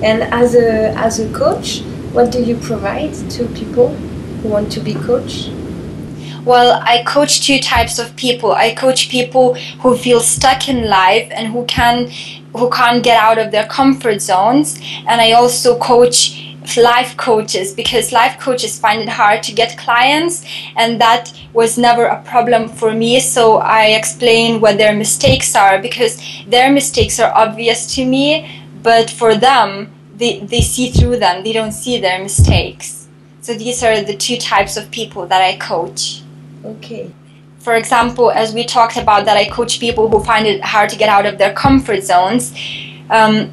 And as a coach, what do you provide to people who want to be coached? Well, I coach two types of people. I coach people who feel stuck in life and who can't get out of their comfort zones. And I also coach life coaches, because life coaches find it hard to get clients, and that was never a problem for me. So I explain what their mistakes are, because their mistakes are obvious to me, but for them, they see through them. They don't see their mistakes. So these are the two types of people that I coach. Okay. For example, as we talked about, that I coach people who find it hard to get out of their comfort zones.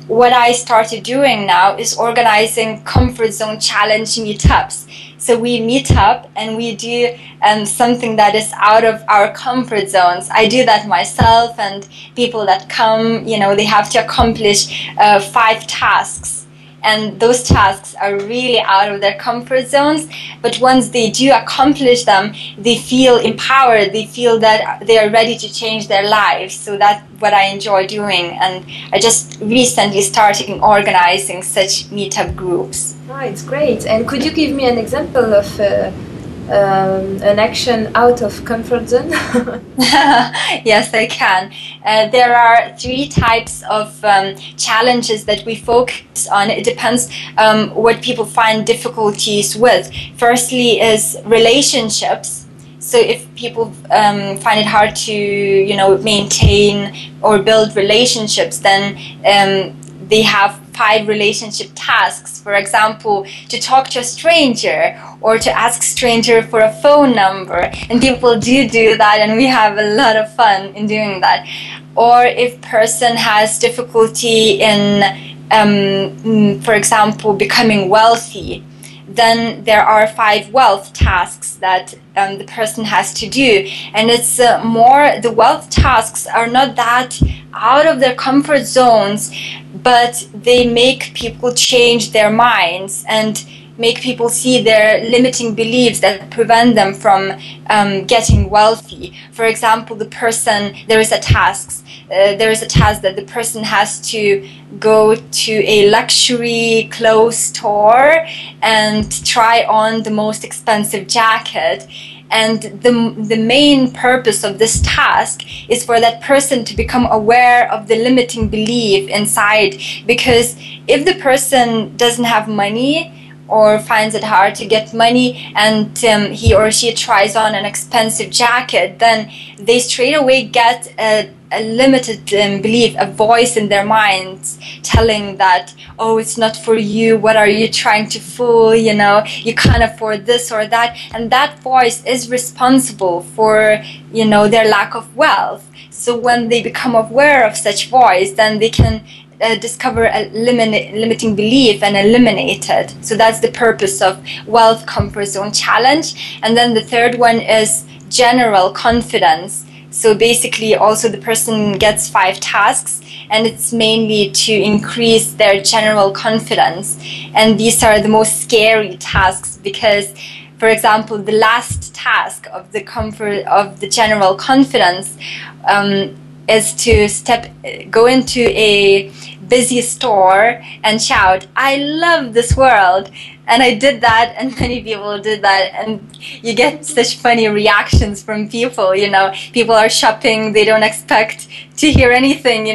What I started doing now is organizing comfort zone challenge meetups. So we meet up and we do something that is out of our comfort zones. I do that myself, and people that come, they have to accomplish 5 tasks. And those tasks are really out of their comfort zones. But once they do accomplish them, they feel empowered. They feel that they are ready to change their lives. So that's what I enjoy doing. And I just recently started organizing such meetup groups. Oh, it's great. And could you give me an example of an action out of comfort zone? Yes, I can. There are 3 types of challenges that we focus on. It depends what people find difficulties with. Firstly is relationships. So if people find it hard to, maintain or build relationships, then they have 5 relationship tasks. For example, to talk to a stranger or to ask a stranger for a phone number. And people do that, and we have a lot of fun in doing that. Or if person has difficulty in, for example, becoming wealthy, then there are 5 wealth tasks that the person has to do. And it's more, the wealth tasks are not that out of their comfort zones, but they make people change their minds and make people see their limiting beliefs that prevent them from getting wealthy. For example, there is a task that the person has to go to a luxury clothes store and try on the most expensive jacket. And the main purpose of this task is for that person to become aware of the limiting belief inside. Because if the person doesn't have money or finds it hard to get money, and he or she tries on an expensive jacket, then they straight away get a limited belief, a voice in their minds telling that, oh, it's not for you, what are you trying to fool, you can't afford this or that. And that voice is responsible for, their lack of wealth. So when they become aware of such voice, then they can discover a limiting belief and eliminate it. So that's the purpose of Wealth Comfort Zone Challenge. And then the third one is general confidence. So basically also the person gets 5 tasks, and it's mainly to increase their general confidence. And these are the most scary tasks because, for example, the last task of the general confidence is to go into a busy store and shout, "I love this world." And I did that, and many people did that, and you get such funny reactions from people, People are shopping, they don't expect to hear anything,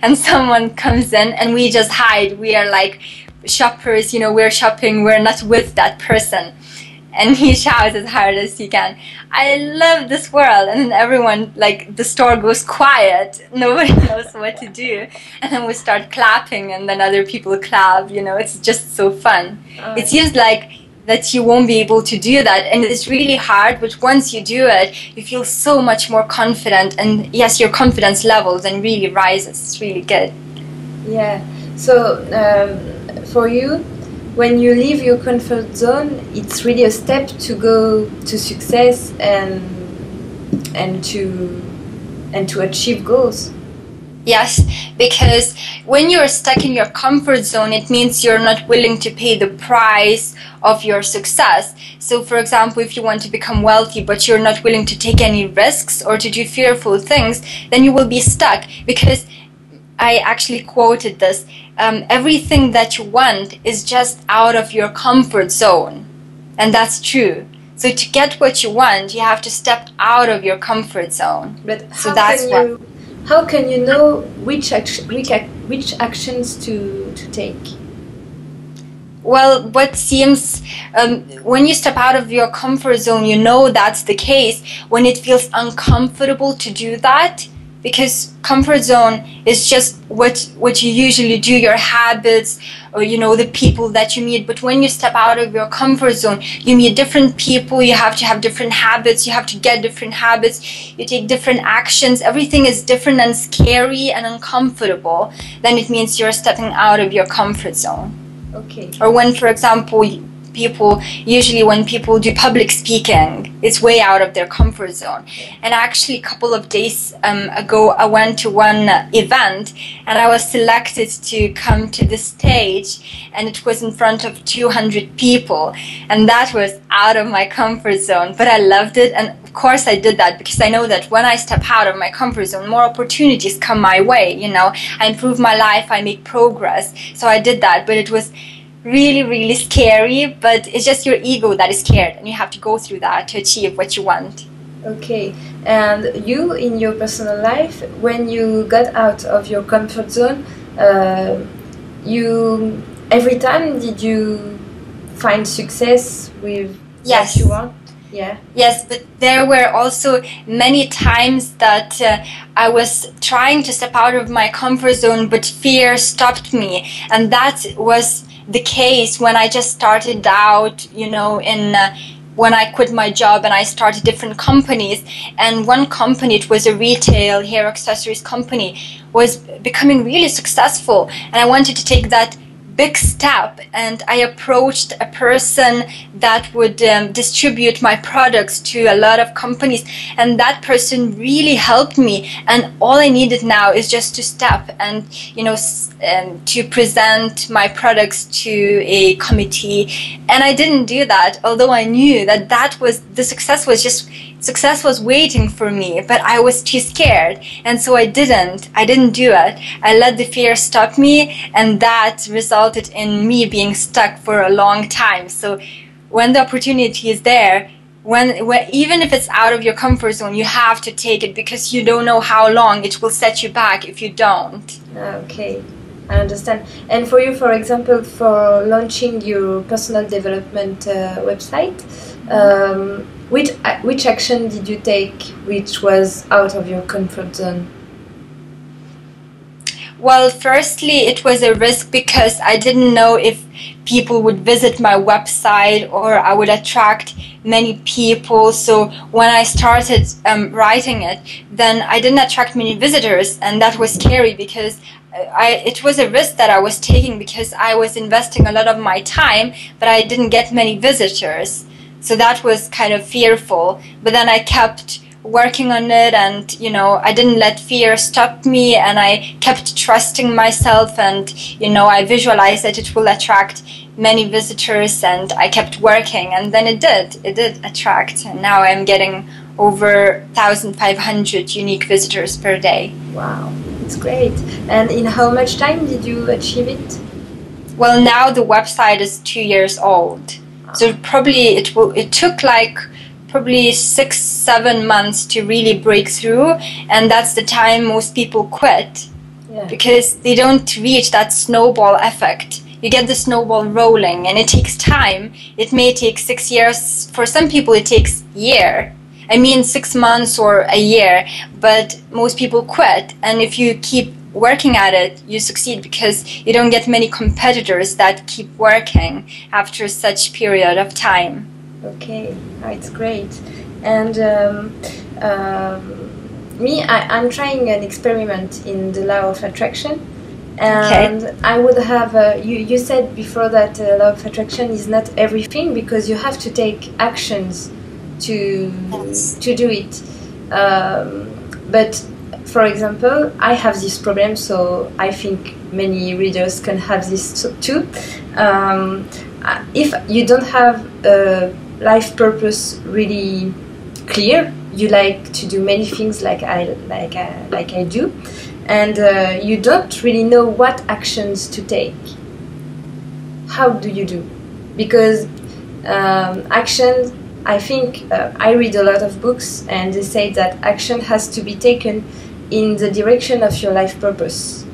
and someone comes in and we just hide. We are like shoppers, we're shopping, we're not with that person. And he shouts as hard as he can, "I love this world." And then everyone, the store goes quiet. Nobody knows what to do. And then we start clapping, and then other people clap. It's just so fun. It seems like that you won't be able to do that. And it's really hard, but once you do it, you feel so much more confident. And yes, your confidence levels and really rises. It's really good. Yeah. So for you, when you leave your comfort zone, it's really a step to go to success and to achieve goals. Yes, because when you're stuck in your comfort zone, it means you're not willing to pay the price of your success. So, for example, if you want to become wealthy, but you're not willing to take any risks or to do fearful things, then you will be stuck. Because I actually quoted this. everything that you want is just out of your comfort zone. And that's true. So to get what you want, you have to step out of your comfort zone. But so that's how can you know which actions to take? Well, what seems, when you step out of your comfort zone, you know that's the case when it feels uncomfortable to do that. Because comfort zone is just what you usually do, your habits, or the people that you meet. But when you step out of your comfort zone, you meet different people, you have to have different habits, you have to get different habits, you take different actions, everything is different and scary and uncomfortable. Then it means you're stepping out of your comfort zone. Okay. Or when, for example, when people do public speaking, it's way out of their comfort zone. And actually a couple of days ago, I went to one event and I was selected to come to the stage, and it was in front of 200 people, and that was out of my comfort zone, but I loved it. And of course I did that because I know that when I step out of my comfort zone, more opportunities come my way. I improve my life, I make progress. So I did that, but it was really, really scary, but it's just your ego that is scared, and you have to go through that to achieve what you want. Okay. And you, in your personal life, when you got out of your comfort zone, every time did you find success with what you want? Yeah. Yes, but there were also many times that I was trying to step out of my comfort zone, but fear stopped me, and that was the case when I just started out, when I quit my job and I started different companies. And one company, it was a retail hair accessories company, was becoming really successful, and I wanted to take that big step, and I approached a person that would distribute my products to a lot of companies, and that person really helped me. And all I needed now is just to step and to present my products to a committee. And I didn't do that, although I knew that was the success was waiting for me, but I was too scared, and so I didn't do it. I let the fear stop me, and that resulted in me being stuck for a long time. So when the opportunity is there, when even if it's out of your comfort zone, you have to take it, because you don't know how long it will set you back if you don't. Okay, I understand. And for you, for example, for launching your personal development website, which action did you take which was out of your comfort zone? Well, firstly, it was a risk because I didn't know if people would visit my website or I would attract many people. So when I started writing it, then I didn't attract many visitors, and that was scary because it was a risk that I was taking, because I was investing a lot of my time, but I didn't get many visitors. So that was kind of fearful. But then I kept working on it, and I didn't let fear stop me, and I kept trusting myself, and I visualized that it will attract many visitors, and I kept working, and then it did attract, and now I'm getting over 1,500 unique visitors per day. Wow, it's great. And in how much time did you achieve it? Well, now the website is 2 years old. So probably it took like probably 6-7 months to really break through, and that's the time most people quit. Yeah. Because they don't reach that snowball effect. You get the snowball rolling, and it takes time. It may take 6 years. For some people it takes a year. 6 months or a year, but most people quit. And if you keep working at it, you succeed, because you don't get many competitors that keep working after such period of time. Okay, it's great. And I'm trying an experiment in the law of attraction, and okay. I would have you said before that law of attraction is not everything, because you have to take actions to do it. But for example, I have this problem, so I think many readers can have this too. If you don't have a life purpose really clear, you like to do many things like I do, and you don't really know what actions to take. How do you do? Because action, I think, I read a lot of books and they say that action has to be taken in the direction of your life purpose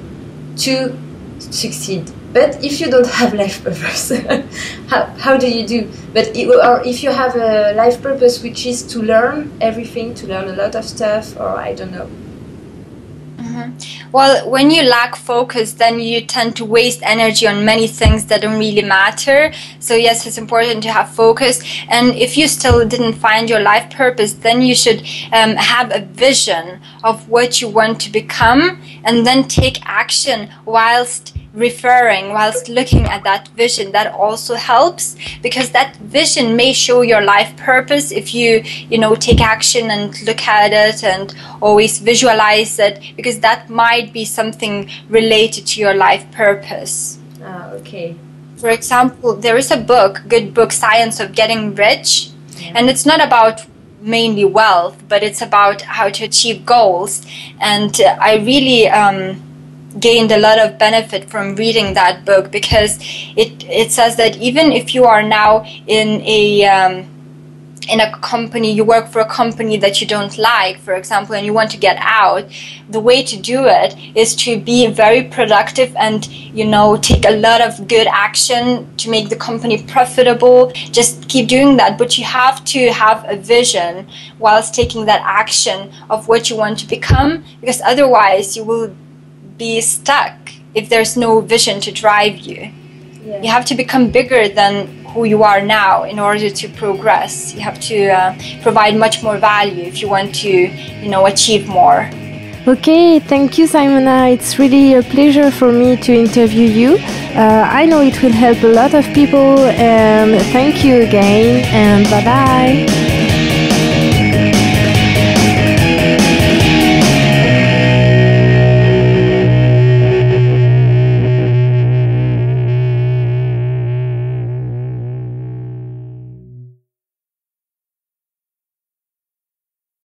to succeed. But if you don't have life purpose, how do you do? But if you have a life purpose which is to learn everything, to learn a lot of stuff, or I don't know. Well, when you lack focus, then you tend to waste energy on many things that don't really matter. So yes, it's important to have focus. And if you still didn't find your life purpose, then you should have a vision of what you want to become, and then take action whilst looking at that vision. That also helps, because that vision may show your life purpose if you take action and look at it and always visualize it, because that might be something related to your life purpose. Okay. For example, there is a good book, Science of Getting Rich, and it's not about mainly wealth, but it's about how to achieve goals. And I really gained a lot of benefit from reading that book, because it says that even if you are now in a company, you work for a company that you don't like, for example, and you want to get out, the way to do it is to be very productive and take a lot of good action to make the company profitable. Just keep doing that, but you have to have a vision whilst taking that action of what you want to become, because otherwise you will be stuck if there's no vision to drive you. Yeah. You have to become bigger than who you are now in order to progress. You have to provide much more value if you want to achieve more. Okay, thank you, Simona. It's really a pleasure for me to interview you. I know it will help a lot of people, and thank you again, and bye-bye.